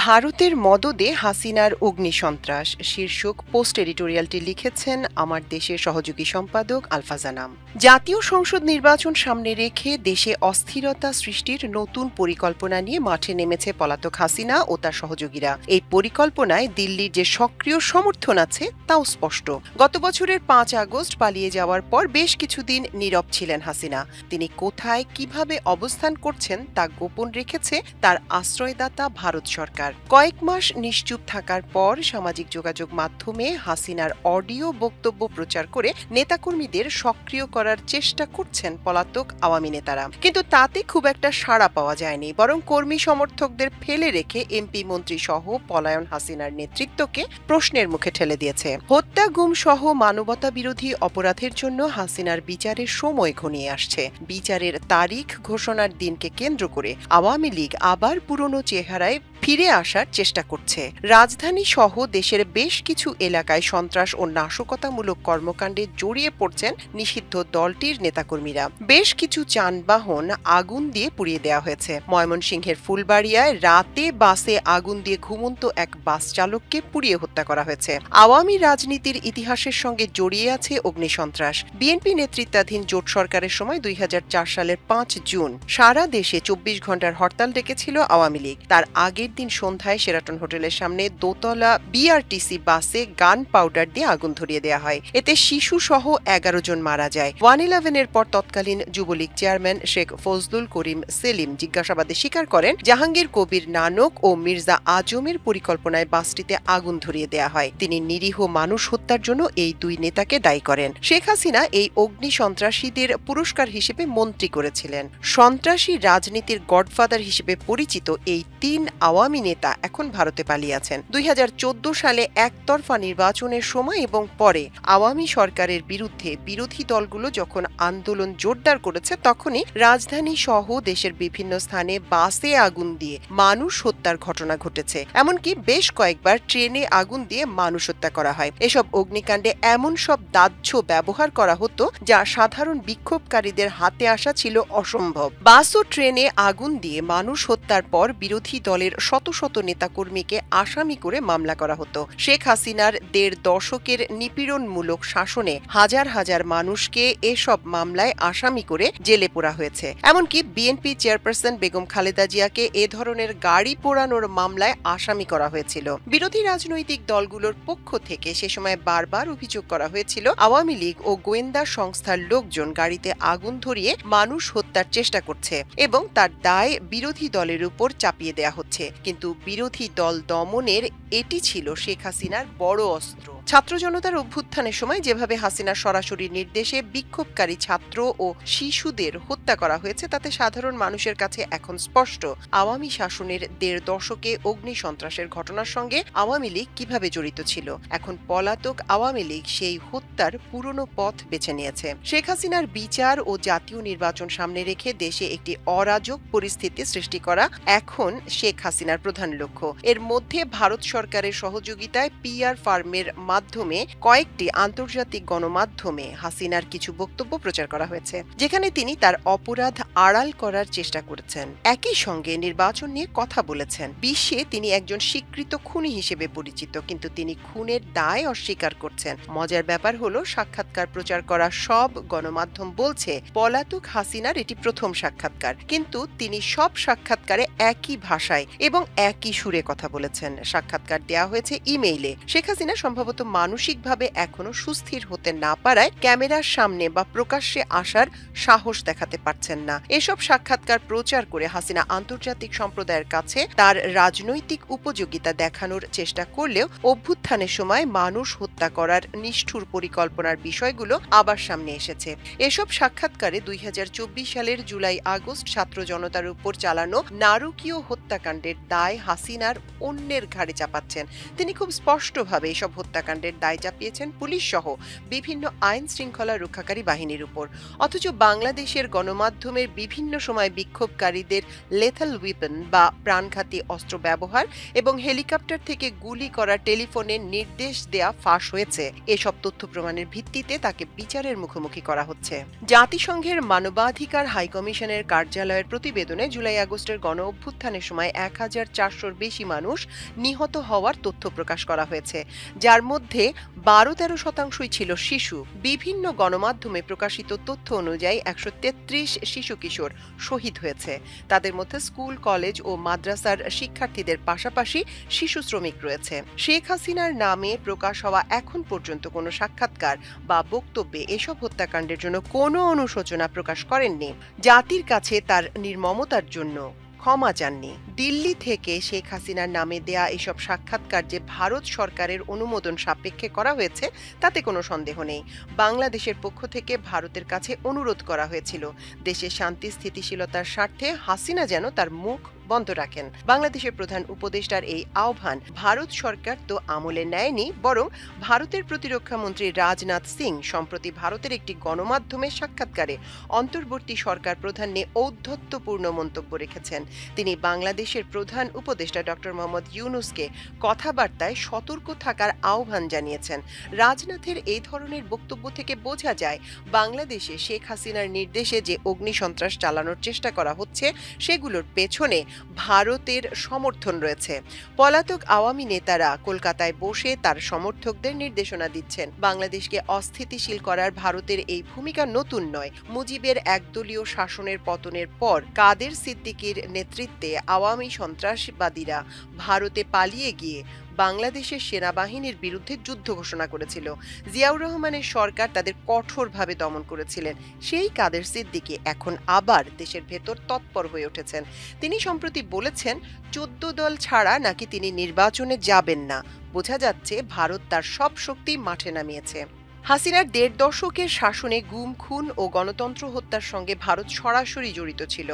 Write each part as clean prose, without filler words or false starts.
ভারতের মদদে হাসিনার অগ্নিসন্ত্রাস শীর্ষক পোস্ট এডিটোরিয়ালটি লিখেছেন আমার দেশের সহযোগী সম্পাদক আলফাজা নাম। জাতীয় সংসদ নির্বাচন সামনে রেখে দেশে অস্থিরতা সৃষ্টির নতুন পরিকল্পনা নিয়ে মাঠে নেমেছে পলাতক হাসিনা ও তার সহযোগীরা। এই পরিকল্পনায় দিল্লির যে সক্রিয় সমর্থন আছে তাও স্পষ্ট। গত বছরের ৫ আগস্ট পালিয়ে যাওয়ার পর বেশ কিছুদিন নীরব ছিলেন হাসিনা। তিনি কোথায় কিভাবে অবস্থান করছেন তা গোপন রেখেছে তার আশ্রয়দাতা ভারত সরকার। কয়েক মাস নিশ্চুপ থাকার পর সামাজিক যোগাযোগ মাধ্যমে হাসিনার অডিও বক্তব্য প্রচার করে নেতাকর্মীদের সক্রিয় করার চেষ্টা করছেন পলাতক আওয়ামী নেতারা, কিন্তু তাতে খুব একটা সাড়া পাওয়া যায়নি। বরং কর্মী সমর্থকদের ফেলে রেখে এমপি মন্ত্রী সহ পলায়ন হাসিনার নেতৃত্বকে প্রশ্নের মুখে ঠেলে দিয়েছে। হত্যা, গুম সহ মানবতা বিরোধী অপরাধের জন্য হাসিনার বিচারের সময় ঘনিয়ে আসছে। বিচারের তারিখ ঘোষণার দিনকে কেন্দ্র করে আওয়ামী লীগ আবার পুরনো চেহারায় ফিরে আসার চেষ্টা করছে। রাজধানী সহ দেশের বেশ কিছু এলাকায় সন্ত্রাস ও নাশকতামূলক কর্মকাণ্ডে জড়িয়ে পড়ছেন নিষিদ্ধ দলটির নেতাকর্মীরা। বেশ কিছু যানবাহন আগুন দিয়ে পুড়িয়ে দেওয়া হয়েছে। ময়মনসিংহের ফুলবাড়িয়ায় রাতে বাসে আগুন দিয়ে ঘুমন্ত এক বাস চালককে পুড়িয়ে হত্যা করা হয়েছে। আওয়ামী রাজনীতির ইতিহাসের সঙ্গে জড়িয়ে আছে অগ্নিসন্ত্রাস। বিএনপি নেতৃত্বাধীন জোট সরকারের সময় ২০০৪ সালের ৫ জুন সারা দেশে ২৪ ঘন্টার হরতাল ডেকেছিল আওয়ামী লীগ। তার আগের দিন সন্ধ্যায় শেরাটন হোটেলের সামনে দোতলা বিআরটিসি বাসে গান পাউডার দিয়ে আগুন ধরিয়ে দেওয়া হয়। এতে শিশু সহ ১১ জন মারা যায়। 111-এর পর তৎকালীন যুবলীগ চেয়ারম্যান শেখ ফজলুল করিম সেলিম জিজ্ঞাসাবাদে স্বীকার করেন জাহাঙ্গীর কবির নানক ও মির্জা আজমের পরিকল্পনায় বাসটিতে আগুন ধরিয়ে দেওয়া হয়। তিনি নিরীহ মানুষ হত্যার জন্য এই দুই নেতাকে দায়ী করেন। শেখ হাসিনা এই অগ্নি সন্ত্রাসীদের পুরস্কার হিসেবে মন্ত্রী করেছিলেন। সন্ত্রাসী রাজনীতির গডফাদার হিসেবে পরিচিত এই ৩ আওয়ামী নেতা এখন ভারতে পালিয়ে আছেন। ২০১৪ সালে একতরফা নির্বাচনের সময় এবং পরে আওয়ামী সরকারের বিরুদ্ধে বিরোধী দলগুলো যখন আন্দোলন জোরদার করেছে, তখনই রাজধানী সহ দেশের বিভিন্ন স্থানে বাসে আগুন দিয়ে মানুষ হত্যার ঘটনা ঘটেছে। এমনকি বেশ কয়েকবার ট্রেনে আগুন দিয়ে মানুষ হত্যা করা হয়। এসব অগ্নিকাণ্ডে এমন সব দাহ্য ব্যবহার করা হতো যা সাধারণ বিক্ষোভকারীদের হাতে আসা ছিল অসম্ভব। বাস ও ট্রেনে আগুন দিয়ে মানুষ হত্যার পর বিরোধী দলের শত শত নেতাকর্মীকে আসামি করে মামলা করা হতো। শেখ হাসিনার ১.৫ দশকের নিপীড়নমূলক শাসনে হাজার হাজার মানুষকে এসব মামলায় আসামি করে জেলে পোড়া হয়েছে। এমনকি বিএনপি চেয়ারপারসন বেগম খালেদা জিয়াকে এ ধরনের গাড়ি পোড়ানোর মামলায় আসামি করা হয়েছিল। বিরোধী রাজনৈতিক দলগুলোর পক্ষ থেকে সে সময় বারবার অভিযোগ করা হয়েছিল আওয়ামী লীগ ও গোয়েন্দা সংস্থার লোকজন গাড়িতে আগুন ধরিয়ে মানুষ হত্যার চেষ্টা করছে এবং তার দায় বিরোধী দলের উপর চাপিয়ে দেয়া হচ্ছে। কিন্তু বিরোধী দল দমনের এটি ছিল শেখ হাসিনার বড় অস্ত্র। ছাত্র জনতার অভ্যুত্থানের সময় যেভাবে হাসিনার সরাসরি নির্দেশে বিক্ষোভকারী ছাত্র ও শিশুদের হত্যা করা হয়েছে, তাতে সাধারণ মানুষের কাছে এখন স্পষ্ট আওয়ামী শাসনের ১.৫ দশকে অগ্নি সন্ত্রাসের ঘটনার সঙ্গে আওয়ামী লীগ কিভাবে জড়িত ছিল। এখন পলাতক আওয়ামী লীগ সেই হত্যার পুরনো পথ বেছে নিয়েছে। শেখ হাসিনার বিচার ও জাতীয় নির্বাচন সামনে রেখে দেশে একটি অরাজক পরিস্থিতি সৃষ্টি করা এখন শেখ হাসিনার প্রধান লক্ষ্য। এর মধ্যে ভারত সরকারের সহযোগিতায় পিআর ফার্মের মাধ্যমে কয়েকটি আন্তর্জাতিক গণমাধ্যমে হাসিনার কিছু বক্তব্য প্রচার করা হয়েছে, যেখানে তিনি তার অপরাধ আড়াল করার চেষ্টা করেছেন। একই সঙ্গে নির্বাচন নিয়ে কথা বলেছেন। বিশ্বে তিনি একজন স্বীকৃত খুনি হিসেবে পরিচিত, কিন্তু তিনি খুনের দায় অস্বীকার করছেন। মজার ব্যাপার হলো, সাক্ষাৎকার প্রচার করা সব গণমাধ্যম বলছে পলাতক হাসিনার এটি প্রথম সাক্ষাৎকার, কিন্তু তিনি সব সাক্ষাৎকারে একই ভাষায় এবং একই সুরে কথা বলেছেন। সাক্ষাৎকার দেওয়া হয়েছে ইমেইলে। শেখ হাসিনা সম্ভবত মানসিকভাবে এখনো সুস্থির হতে না পারায় ক্যামেরার সামনে বা প্রকাশ্যে আসার সাহস দেখাতে পারছেন না। এসব সাক্ষাৎকার প্রচার করে হাসিনা আন্তর্জাতিক সম্প্রদায়ের কাছে তার রাজনৈতিক উপযোগিতা দেখানোর চেষ্টা করলেও অভ্যুত্থানের সময় মানুষ হত্যা করার নিষ্ঠুর পরিকল্পনার বিষয়গুলো আবার সামনে এসেছে। এসব সাক্ষাৎকারে ২০২৪ সালের জুলাই আগস্ট ছাত্র জনতার উপর চালানো নারকীয় হত্যাকাণ্ডের দায় হাসিনার অন্যের ঘাড়ে চাপাচ্ছেন। তিনি খুব স্পষ্টভাবে এসব হত্যাকাণ্ড হত্যাকাণ্ডের দায় চাপিয়েছেন পুলিশ সহ বিভিন্ন আইন শৃঙ্খলা রক্ষাকারী বাহিনীর উপর। অথচ বাংলাদেশের গণমাধ্যমের বিভিন্ন সময় বিক্ষোভকারীদের লেথাল উইপন বা প্রাণঘাতী অস্ত্র ব্যবহার এবং হেলিকপ্টার থেকে গুলি করা টেলিফোনের নির্দেশ দেয়া ফাঁস হয়েছে। এসব তথ্য প্রমাণের ভিত্তিতে তাকে বিচারের মুখোমুখি করা হচ্ছে। জাতিসংঘের মানবাধিকার হাইকমিশনের কার্যালয়ের প্রতিবেদনে জুলাই আগস্টের গণ অভ্যুত্থানের সময় ১,৪০০-র বেশি মানুষ নিহত হওয়ার তথ্য প্রকাশ করা হয়েছে, যার মধ্যে ১২-১৩% ছিল শিশু। বিভিন্ন গণমাধ্যমে প্রকাশিত তথ্য অনুযায়ী ১৩৩ শিশু কিশোর শহীদ হয়েছে। তাদের মধ্যে স্কুল, কলেজ ও মাদ্রাসার শিক্ষার্থীদের পাশাপাশি শিশু শ্রমিক রয়েছে। শেখ হাসিনার নামে প্রকাশ হওয়া এখন পর্যন্ত কোনো সাক্ষাৎকার বা বক্তব্যে এসব হত্যাকাণ্ডের জন্য কোনো অনুশোচনা প্রকাশ করেননি। জাতির কাছে তার নির্মমতার জন্য ক্ষমা চাননি। দিল্লি থেকে শেখ হাসিনার নামে দেয়া এসব সাক্ষাৎকার যে ভারত সরকারের অনুমোদন সাপেক্ষে করা হয়েছে তাতে কোনো সন্দেহ নেই। বাংলাদেশের পক্ষ থেকে ভারতের কাছে অনুরোধ করা হয়েছিল দেশের শান্তি স্থিতিশীলতার স্বার্থে হাসিনা যেন তার মুখ বন্ধ রাখেন। বাংলাদেশের প্রধান উপদেষ্টার এই আহ্বান ভারত সরকার তো আমলে নেয়নি, বরং ভারতের প্রতিরক্ষা মন্ত্রী রাজনাথ সিং সম্প্রতি ভারতের একটি গণমাধ্যমের সাক্ষাৎকারে অন্তর্বর্তী সরকার প্রধান নিয়ে ঔদ্ধত্যপূর্ণ মন্তব্য রেখেছেন। তিনি বাংলাদেশের প্রধান উপদেষ্টা ডক্টর মোহাম্মদ ইউনূসকে কথাবার্তায় সতর্ক থাকার আহ্বান জানিয়েছেন। রাজনাথের এই ধরনের বক্তব্য থেকে বোঝা যায় বাংলাদেশে শেখ হাসিনার নির্দেশে যে অগ্নিসন্ত্রাস চালানোর চেষ্টা করা হচ্ছে সেগুলোর পেছনে ভারতের সমর্থন রয়েছে। পলাতক আওয়ামী নেতারা কলকাতায় বসে তার সমর্থকদের নির্দেশনা দিচ্ছেন। বাংলাদেশকে অস্থিতিশীল করার ভারতের এই ভূমিকা নতুন নয়। মুজিবের একদলীয় শাসনের পতনের পর কাদের সিদ্দিকীর নেতৃত্বে আওয়ামী সন্ত্রাসবাদীরা ভারতে পালিয়ে গিয়ে বাংলাদেশের সেনাবাহিনীর বিরুদ্ধে যুদ্ধ ঘোষণা করেছিল। জিয়াউর রহমানের সরকার তাদের কঠোরভাবে দমন করেছিলেন। সেই কাদের সিদ্দিকী এখন আবার দেশের ভেতর তৎপর হয়ে উঠেছেন। তিনি সম্প্রতি বলেছেন ১৪ দল ছাড়া নাকি তিনি নির্বাচনে যাবেন না। বোঝা যাচ্ছে ভারত তার সব শক্তি মাঠে নামিয়েছে। হাসিনার ১.৫ দশকের শাসনে গুম, খুন ও গণতন্ত্র হত্যার সঙ্গে ভারত সরাসরি জড়িত ছিল।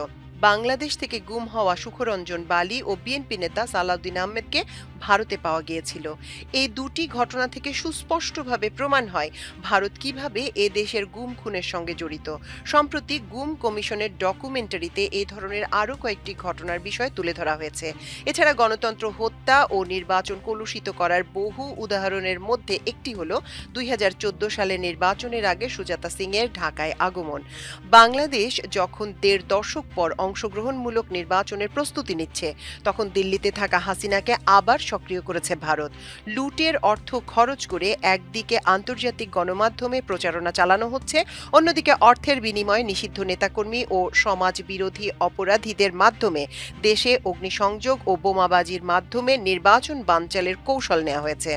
বাংলাদেশ থেকে গুম হওয়া সুখরঞ্জন বালি ও বিএনপি নেতা সালাউদ্দিন আহমেদকে ভারতে পাওয়া গিয়েছিল। এই দুটি ঘটনা থেকে সুস্পষ্টভাবে প্রমাণ হয় ভারত কিভাবে এ দেশের গুম খুনের সঙ্গে জড়িত। সম্প্রতি গুম কমিশনের ডকুমেন্টারিতে এই ধরনের আরও কয়েকটি ঘটনার বিষয় তুলে ধরা হয়েছে। এছাড়া গণতন্ত্র হত্যা ও নির্বাচন কলুষিত করার বহু উদাহরণের মধ্যে একটি হল ২০১৪ সালে নির্বাচনের আগে সুজাতা সিংয়ের ঢাকায় আগমন। বাংলাদেশ যখন ১.৫ দশক পর অংশগ্রহণমূলক নির্বাচনের প্রস্তুতি নিচ্ছে, তখন দিল্লিতে থাকা হাসিনাকে আবার সক্রিয় করেছে ভারত। লুটের অর্থ খরচ করে একদিকে আন্তর্জাতিক গণমাধ্যমে প্রচারণা চালানো হচ্ছে, অন্যদিকে অর্থের বিনিময়ে নিষিদ্ধ নেতাকর্মী ও সমাজ বিরোধী অপরাধীদের মাধ্যমে দেশে অগ্নিসংযোগ ও বোমাবাজির মাধ্যমে নির্বাচন বানচালের কৌশল নেওয়া হয়েছে।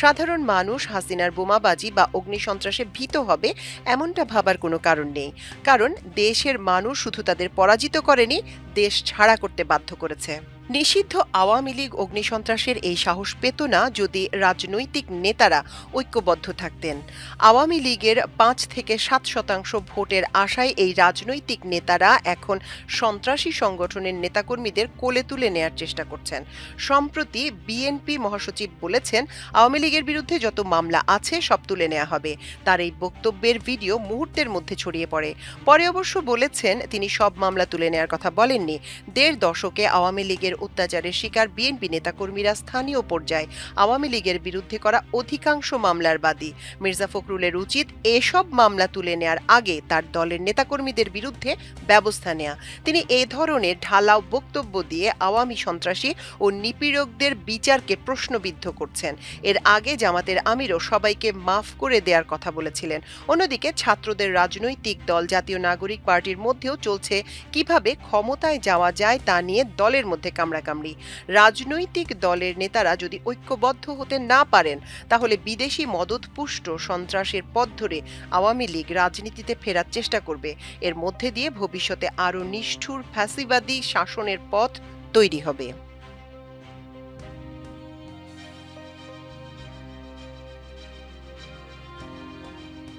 সাধারণ মানুষ হাসিনার বোমাবাজি বা অগ্নিসন্ত্রাসে ভীত হবে এমনটা ভাবার কোনো কারণ নেই, কারণ দেশের মানুষ শুধু তাদের পরাজিত করেনি, দেশ ছাড়া করতে বাধ্য করেছে। নিষিদ্ধ আওয়ামী লীগ অগ্নিসন্ত্রাসের এই সাহস পেত না যদি রাজনৈতিক নেতারা ঐক্যবদ্ধ থাকতেন। আওয়ামী লীগের ৫ থেকে ৭% ভোটের আশায় এই রাজনৈতিক নেতারা এখন সন্ত্রাসী সংগঠনের নেতাকর্মীদের কোলে তুলে নেয়ার চেষ্টা করছেন। সম্প্রতি বিএনপি মহাসচিব বলেছেন, আওয়ামী লীগের বিরুদ্ধে যত মামলা আছে সব তুলে নেওয়া হবে। তার এই বক্তব্যের ভিডিও মুহূর্তের মধ্যে ছড়িয়ে পড়ে। পরে অবশ্য বলেছেন তিনি সব মামলা তুলে নেওয়ার কথা বলেননি। ১.৫ দশকে আওয়ামী লীগের অত্যাচারের শিকার বিএনপি নেতাকর্মীরা স্থানীয় পর্যায়ে আওয়ামী লীগের বিরুদ্ধে করা অধিকাংশ মামলার বাদী। মির্জা ফখরুলের উচিত এসব মামলা তুলে নেয়ার আগে তার দলের নেতাকর্মীদের বিরুদ্ধে ব্যবস্থা নেয়া। তিনি এ ধরনের ঢালাও বক্তব্য দিয়ে আওয়ামী সন্ত্রাসী ও নিপীড়কদের বিচারকে প্রশ্নবিদ্ধ করছেন। এর আগে জামাতের আমিরও সবাইকে মাফ করে দেওয়ার কথা বলেছিলেন। অন্যদিকে ছাত্রদের রাজনৈতিক দল জাতীয় নাগরিক পার্টির মধ্যেও চলছে কিভাবে ক্ষমতায় যাওয়া যায় তা নিয়ে দলের মধ্যে কামড়াকামড়ি। রাজনৈতিক দলের নেতারা যদি ঐক্যবদ্ধ হতে না পারেন, তাহলে বিদেশি মদতপুষ্ট সন্ত্রাসের পথ ধরে আওয়ামী লীগ রাজনীতিতে ফেরার চেষ্টা করবে। এর মধ্যে দিয়ে ভবিষ্যতে আরও নিষ্ঠুর ফ্যাসিবাদী শাসনের পথ তৈরি হবে।